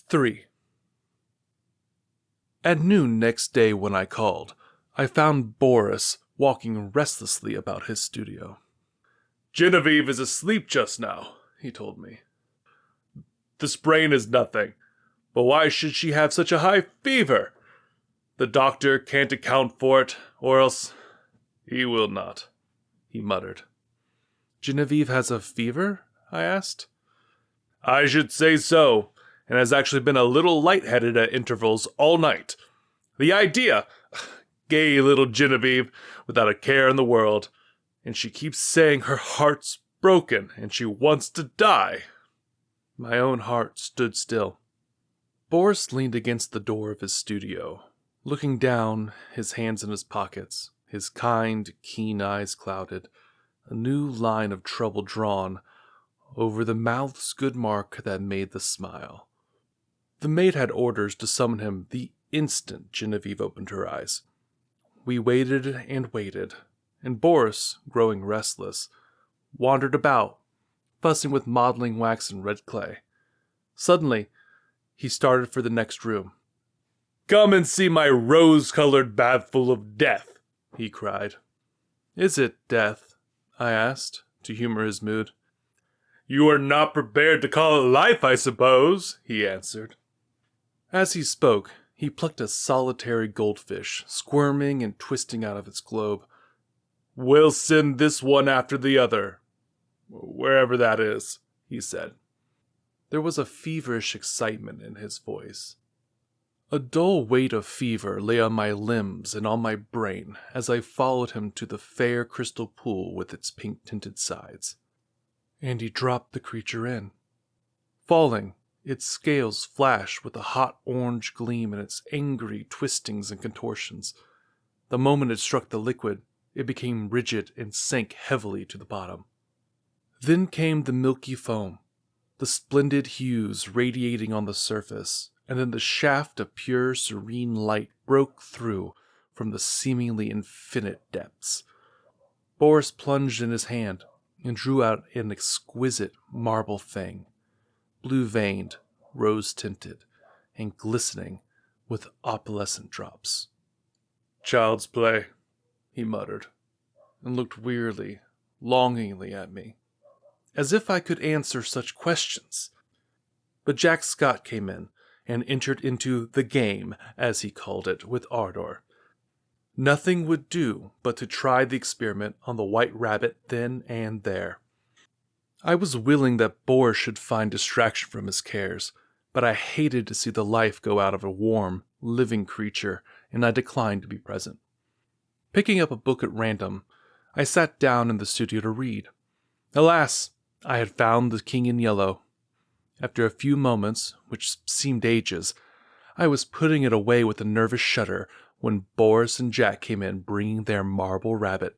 3. At noon next day when I called, I found Boris walking restlessly about his studio. "Genevieve is asleep just now," he told me. "The sprain is nothing, but why should she have such a high fever? The doctor can't account for it, or else he will not," he muttered. "Genevieve has a fever?" I asked. "I should say so, and has actually been a little lightheaded at intervals all night. The idea! Gay little Genevieve, without a care in the world. And she keeps saying her heart's broken and she wants to die." My own heart stood still. Boris leaned against the door of his studio, looking down, his hands in his pockets, his kind, keen eyes clouded, a new line of trouble drawn over the mouth's good mark that made the smile. The maid had orders to summon him the instant Genevieve opened her eyes. We waited, and Boris, growing restless, wandered about, fussing with modeling wax and red clay. Suddenly, he started for the next room. "Come and see my rose-colored bathful of death," he cried. "Is it death?" I asked, to humor his mood. "You are not prepared to call it life, I suppose," he answered. As he spoke, he plucked a solitary goldfish, squirming and twisting out of its globe. "We'll send this one after the other, wherever that is," he said. There was a feverish excitement in his voice. A dull weight of fever lay on my limbs and on my brain as I followed him to the fair crystal pool with its pink-tinted sides. And he dropped the creature in. Falling, its scales flashed with a hot orange gleam in its angry twistings and contortions. The moment it struck the liquid, it became rigid and sank heavily to the bottom. Then came the milky foam, the splendid hues radiating on the surface, and then the shaft of pure, serene light broke through from the seemingly infinite depths. Boris plunged in his hand and drew out an exquisite marble thing, blue-veined, rose-tinted, and glistening with opalescent drops. "Child's play," he muttered, and looked wearily, longingly at me, as if I could answer such questions. But Jack Scott came in and entered into the game, as he called it, with ardor. Nothing would do but to try the experiment on the white rabbit then and there. I was willing that Boris should find distraction from his cares, but I hated to see the life go out of a warm, living creature, and I declined to be present. Picking up a book at random, I sat down in the studio to read. Alas, I had found The King in Yellow. After a few moments, which seemed ages, I was putting it away with a nervous shudder when Boris and Jack came in bringing their marble rabbit.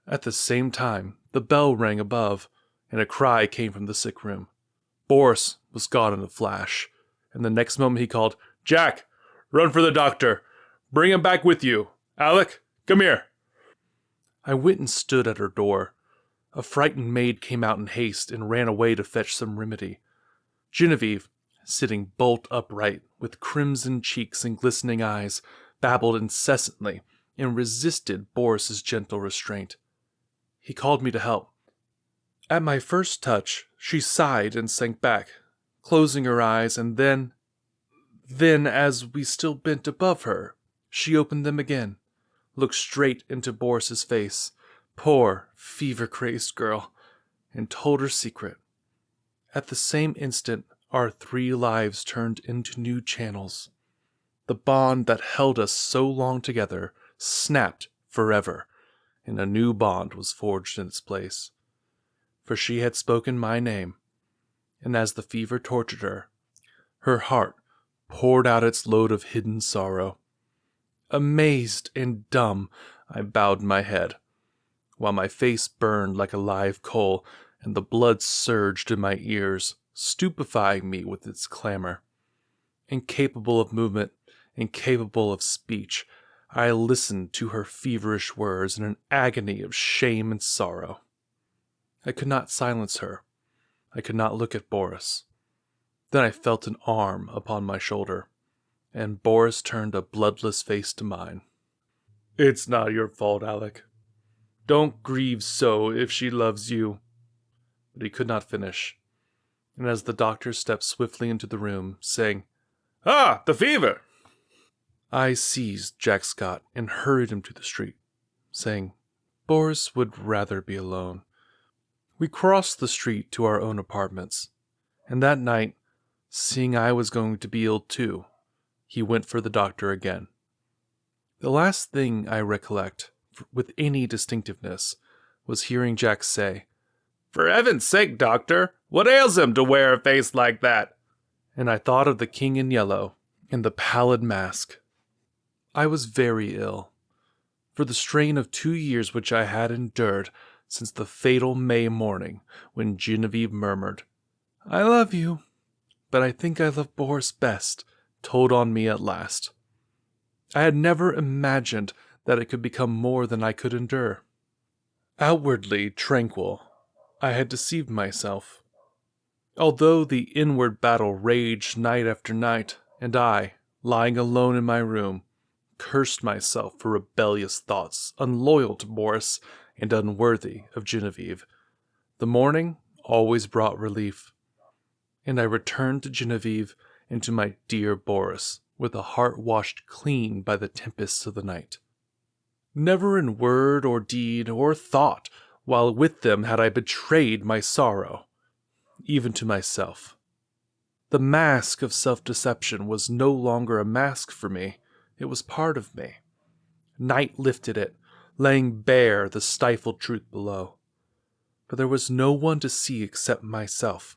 At the same time, the bell rang above, and a cry came from the sick room. Boris was gone in a flash, and the next moment he called, "Jack, run for the doctor. Bring him back with you. Alec, come here." I went and stood at her door. A frightened maid came out in haste and ran away to fetch some remedy. Genevieve, sitting bolt upright, with crimson cheeks and glistening eyes, babbled incessantly and resisted Boris's gentle restraint. He called me to help. At my first touch, she sighed and sank back, closing her eyes, and then, as we still bent above her, she opened them again, looked straight into Boris's face, poor, fever-crazed girl, and told her secret. At the same instant, our 3 lives turned into new channels. The bond that held us so long together snapped forever, and a new bond was forged in its place. For she had spoken my name, and as the fever tortured her, her heart poured out its load of hidden sorrow. Amazed and dumb, I bowed my head, while my face burned like a live coal, and the blood surged in my ears, stupefying me with its clamor. Incapable of movement, incapable of speech, I listened to her feverish words in an agony of shame and sorrow. I could not silence her. I could not look at Boris. Then I felt an arm upon my shoulder, and Boris turned a bloodless face to mine. "It's not your fault, Alec. Don't grieve so if she loves you." But he could not finish, and as the doctor stepped swiftly into the room, saying, "Ah, the fever!" I seized Jack Scott and hurried him to the street, saying, "Boris would rather be alone." We crossed the street to our own apartments, and that night, seeing I was going to be ill too, he went for the doctor again. The last thing I recollect, with any distinctiveness, was hearing Jack say, "For heaven's sake, doctor, what ails him to wear a face like that?" And I thought of the King in Yellow and the pallid mask. I was very ill, for the strain of 2 years which I had endured since the fatal May morning when Genevieve murmured, "I love you, but I think I love Boris best," told on me at last. I had never imagined that it could become more than I could endure. Outwardly tranquil, I had deceived myself. Although the inward battle raged night after night, and I, lying alone in my room, cursed myself for rebellious thoughts, unloyal to Boris and unworthy of Genevieve, the morning always brought relief, and I returned to Genevieve and to my dear Boris with a heart washed clean by the tempests of the night. Never in word or deed or thought while with them had I betrayed my sorrow, even to myself. The mask of self-deception was no longer a mask for me. It was part of me. Night lifted it, laying bare the stifled truth below. But there was no one to see except myself.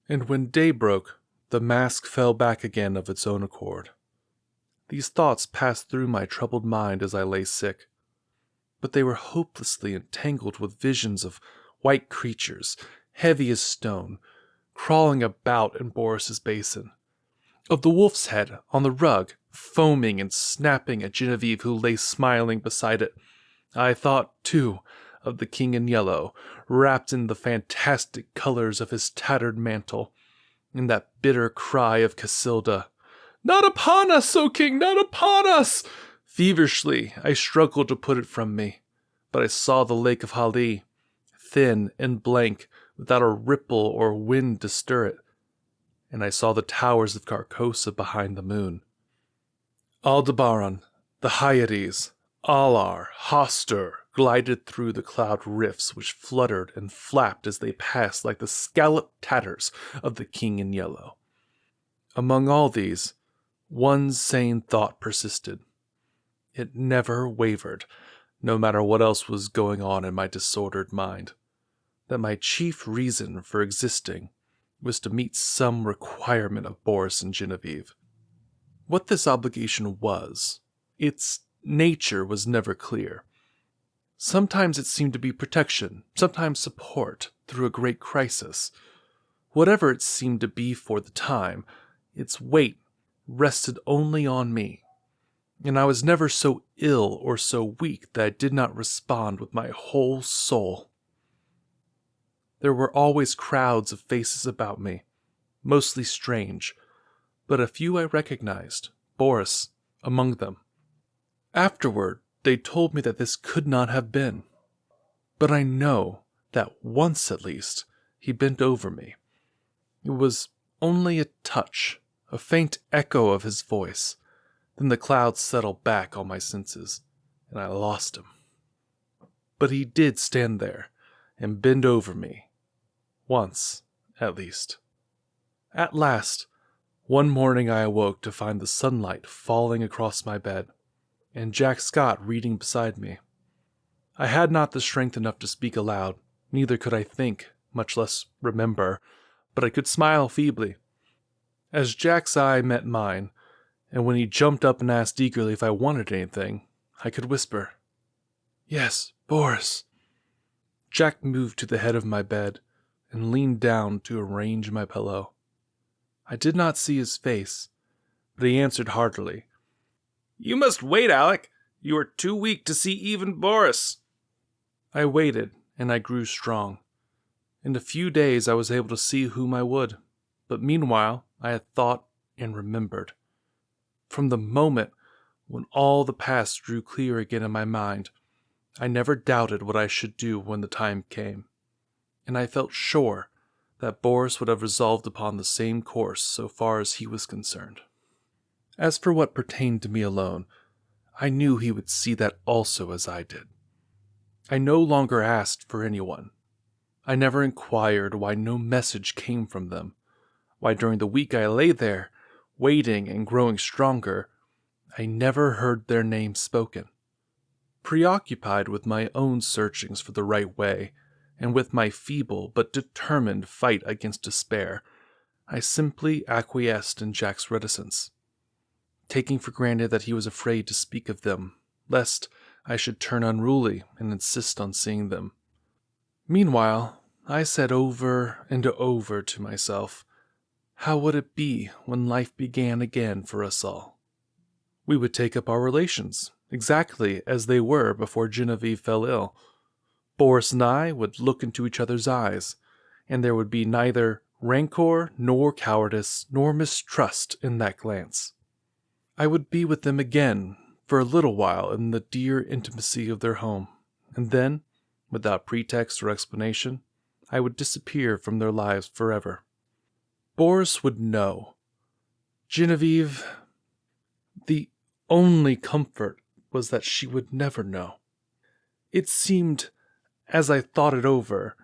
And when day broke, the mask fell back again of its own accord. These thoughts passed through my troubled mind as I lay sick, but they were hopelessly entangled with visions of white creatures, heavy as stone, crawling about in Boris's basin, of the wolf's head on the rug, foaming and snapping at Genevieve who lay smiling beside it. I thought, too, of the King in Yellow, wrapped in the fantastic colors of his tattered mantle, and that bitter cry of Casilda, "Not upon us, O King, not upon us!" Feverishly, I struggled to put it from me, but I saw the lake of Hali, thin and blank, without a ripple or wind to stir it, and I saw the towers of Carcosa behind the moon. Aldebaran, the Hyades, Alar, Hostur glided through the cloud rifts which fluttered and flapped as they passed like the scalloped tatters of the King in Yellow. Among all these, one sane thought persisted. It never wavered, no matter what else was going on in my disordered mind, that my chief reason for existing was to meet some requirement of Boris and Genevieve. What this obligation was, its nature was never clear. Sometimes it seemed to be protection, sometimes support through a great crisis. Whatever it seemed to be for the time, its weight rested only on me, and I was never so ill or so weak that I did not respond with my whole soul. There were always crowds of faces about me, mostly strange, but a few I recognized, Boris among them. Afterward, they told me that this could not have been, but I know that once at least he bent over me. It was only a touch, a faint echo of his voice. Then the clouds settled back on my senses, and I lost him. But he did stand there and bend over me, once at least. At last, one morning I awoke to find the sunlight falling across my bed, and Jack Scott reading beside me. I had not the strength enough to speak aloud, neither could I think, much less remember, but I could smile feebly. As Jack's eye met mine, and when he jumped up and asked eagerly if I wanted anything, I could whisper, "Yes, Boris." Jack moved to the head of my bed and leaned down to arrange my pillow. I did not see his face, but he answered heartily, "You must wait, Alec. You are too weak to see even Boris." I waited, and I grew strong. In a few days I was able to see whom I would, But meanwhile, I had thought and remembered. From the moment when all the past drew clear again in my mind, I never doubted what I should do when the time came, and I felt sure that Boris would have resolved upon the same course so far as he was concerned. As for what pertained to me alone, I knew he would see that also as I did. I no longer asked for anyone. I never inquired why no message came from them, why during the week I lay there, waiting and growing stronger, I never heard their name spoken. Preoccupied with my own searchings for the right way, and with my feeble but determined fight against despair, I simply acquiesced in Jack's reticence, taking for granted that he was afraid to speak of them, lest I should turn unruly and insist on seeing them. Meanwhile, I said over and over to myself, how would it be when life began again for us all? We would take up our relations, exactly as they were before Genevieve fell ill. Boris and I would look into each other's eyes, and there would be neither rancor nor cowardice nor mistrust in that glance. I would be with them again for a little while in the dear intimacy of their home, and then, without pretext or explanation, I would disappear from their lives forever. Boris would know. Genevieve, the only comfort was that she would never know. It seemed, as I thought it over,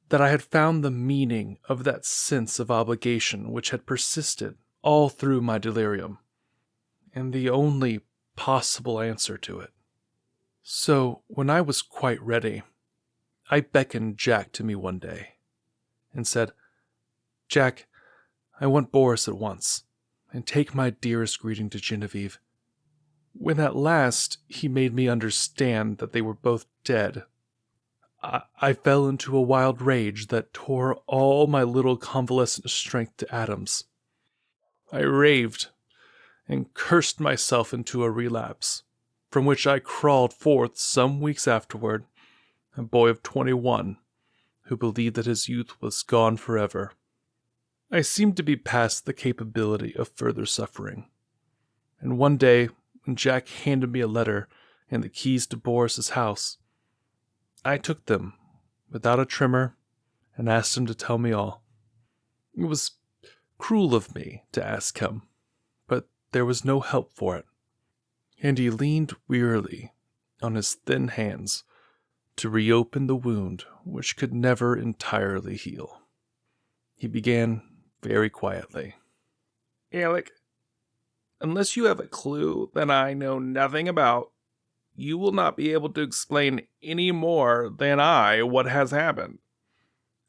that I had found the meaning of that sense of obligation which had persisted all through my delirium, and the only possible answer to it. So, when I was quite ready, I beckoned Jack to me one day, and said, Jack, I want Boris at once, and take my dearest greeting to Genevieve. When at last he made me understand that they were both dead, I fell into a wild rage that tore all my little convalescent strength to atoms. I raved and cursed myself into a relapse, from which I crawled forth some weeks afterward, a boy of 21, who believed that his youth was gone forever. I seemed to be past the capability of further suffering, and one day, when Jack handed me a letter and the keys to Boris's house, I took them, without a tremor, and asked him to tell me all. It was cruel of me to ask him, but there was no help for it, and he leaned wearily on his thin hands to reopen the wound which could never entirely heal. He began very quietly. Alec, unless you have a clue that I know nothing about, you will not be able to explain any more than I what has happened.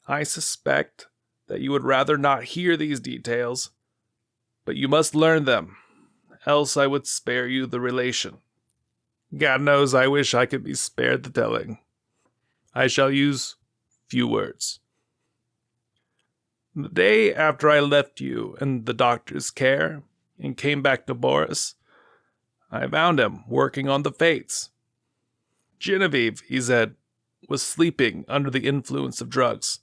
I suspect that you would rather not hear these details, but you must learn them, else I would spare you the relation. God knows I wish I could be spared the telling. I shall use few words. The day after I left you in the doctor's care and came back to Boris, I found him working on the fates. Genevieve, he said, was sleeping under the influence of drugs.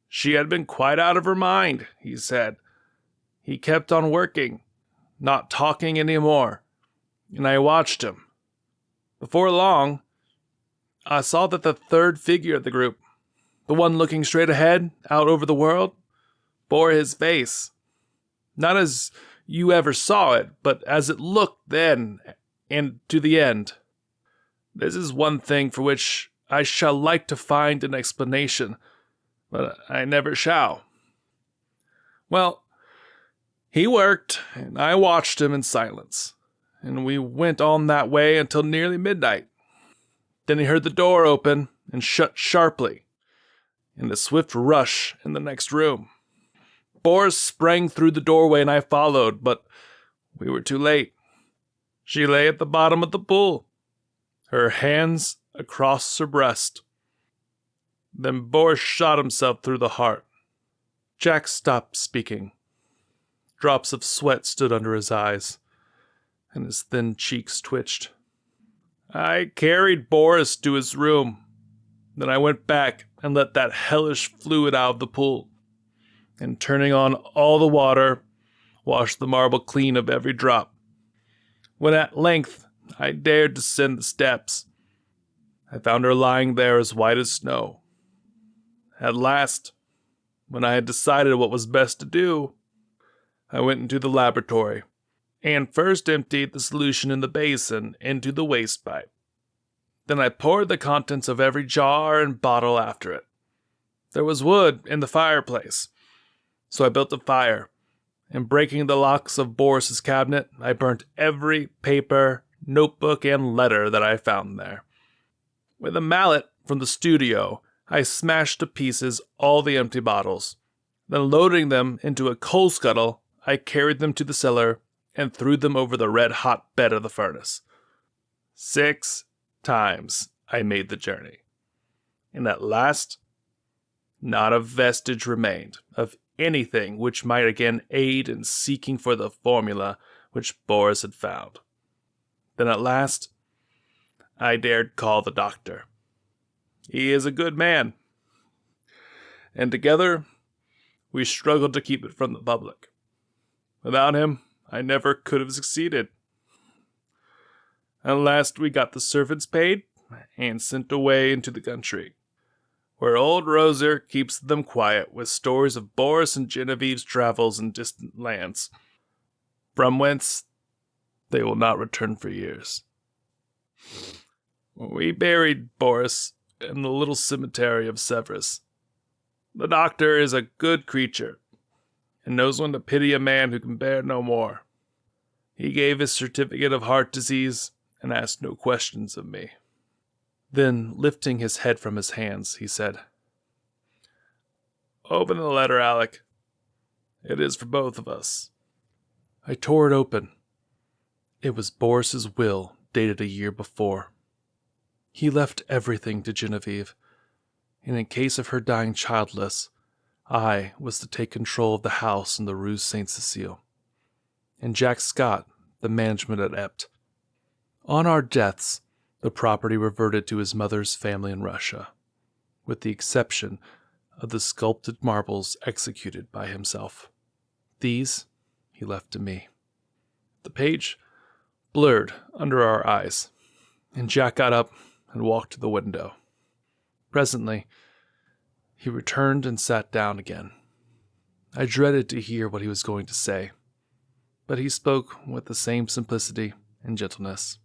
She had been quite out of her mind, he said. He kept on working, not talking any more, and I watched him. Before long, I saw that the third figure of the group, the one looking straight ahead, out over the world, bore his face. Not as you ever saw it, but as it looked then and to the end. This is one thing for which I shall like to find an explanation, but I never shall. Well, he worked, and I watched him in silence, and we went on that way until nearly midnight. Then he heard the door open and shut sharply, and a swift rush in the next room. Boris sprang through the doorway and I followed, but we were too late. She lay at the bottom of the pool, her hands across her breast. Then Boris shot himself through the heart. Jack stopped speaking. Drops of sweat stood under his eyes, and his thin cheeks twitched. I carried Boris to his room. Then I went back and let that hellish fluid out of the pool. and turning on all the water, washed the marble clean of every drop. When at length I dared descend the steps, I found her lying there as white as snow. At last, when I had decided what was best to do, I went into the laboratory and first emptied the solution in the basin into the waste pipe. Then I poured the contents of every jar and bottle after it. There was wood in the fireplace, so I built a fire, and breaking the locks of Boris's cabinet, I burnt every paper, notebook, and letter that I found there. With a mallet from the studio, I smashed to pieces all the empty bottles. Then loading them into a coal scuttle, I carried them to the cellar and threw them over the red-hot bed of the furnace. 6 times I made the journey, and at last, not a vestige remained of anything which might again aid in seeking for the formula which Boris had found. Then at last, I dared call the doctor. He is a good man, and together we struggled to keep it from the public. Without him, I never could have succeeded. At last we got the servants paid and sent away into the country, where old Roser keeps them quiet with stories of Boris and Genevieve's travels in distant lands, from whence they will not return for years. We buried Boris in the little cemetery of Sèvres. The doctor is a good creature, and knows when to pity a man who can bear no more. He gave his certificate of heart disease and asked no questions of me. Then, lifting his head from his hands, he said, "Open the letter, Alec. It is for both of us." I tore it open. It was Boris's will, dated a year before. He left everything to Genevieve, and in case of her dying childless, I was to take control of the house in the Rue Saint-Cécile, and Jack Scott the management at Ept. On our deaths, the property reverted to his mother's family in Russia, with the exception of the sculpted marbles executed by himself. These he left to me. The page blurred under our eyes, and Jack got up and walked to the window. Presently, he returned and sat down again. I dreaded to hear what he was going to say, but he spoke with the same simplicity and gentleness.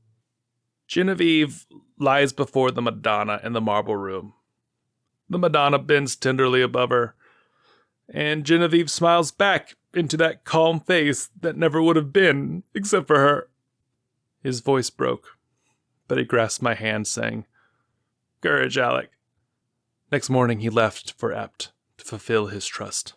Genevieve lies before the Madonna in the marble room. The Madonna bends tenderly above her, and Genevieve smiles back into that calm face that never would have been, except for her. His voice broke, but he grasped my hand, saying, "Courage, Alec." Next morning he left for Ept to fulfill his trust.